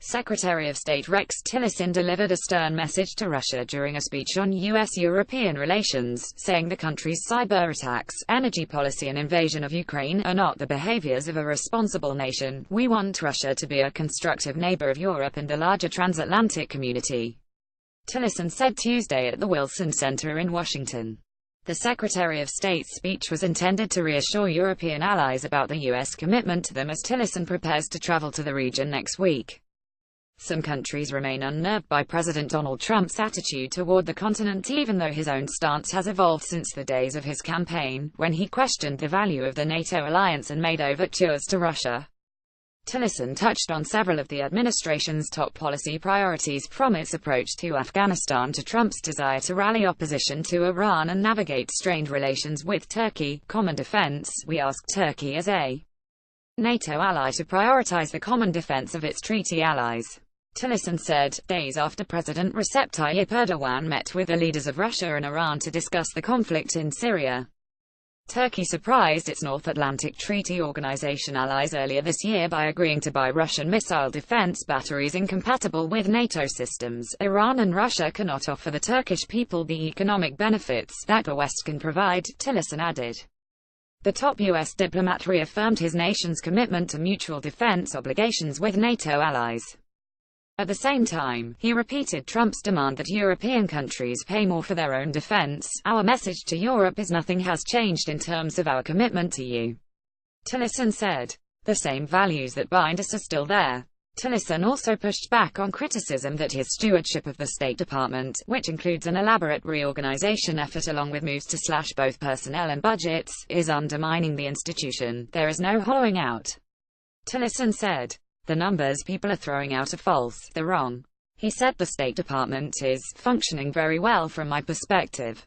Secretary of State Rex Tillerson delivered a stern message to Russia during a speech on U.S.-European relations, saying the country's cyber attacks, energy policy and invasion of Ukraine are not the behaviors of a responsible nation. We want Russia to be a constructive neighbor of Europe and the larger transatlantic community, Tillerson said Tuesday at the Wilson Center in Washington. The Secretary of State's speech was intended to reassure European allies about the U.S. commitment to them as Tillerson prepares to travel to the region next week. Some countries remain unnerved by President Donald Trump's attitude toward the continent, even though his own stance has evolved since the days of his campaign, when he questioned the value of the NATO alliance and made overtures to Russia. Tillerson touched on several of the administration's top policy priorities, from its approach to Afghanistan to Trump's desire to rally opposition to Iran and navigate strained relations with Turkey. Common defense: we asked Turkey as a NATO ally to prioritize the common defense of its treaty allies, Tillerson said, days after President Recep Tayyip Erdogan met with the leaders of Russia and Iran to discuss the conflict in Syria. Turkey surprised its North Atlantic Treaty Organization allies earlier this year by agreeing to buy Russian missile defense batteries incompatible with NATO systems. Iran and Russia cannot offer the Turkish people the economic benefits that the West can provide, Tillerson added. The top U.S. diplomat reaffirmed his nation's commitment to mutual defense obligations with NATO allies. At the same time, he repeated Trump's demand that European countries pay more for their own defense. Our message to Europe is nothing has changed in terms of our commitment to you, Tillerson said. The same values that bind us are still there. Tillerson also pushed back on criticism that his stewardship of the State Department, which includes an elaborate reorganization effort along with moves to slash both personnel and budgets, is undermining the institution. There is no hollowing out, Tillerson said. The numbers people are throwing out are false, they're wrong. He said the State Department is functioning very well from my perspective.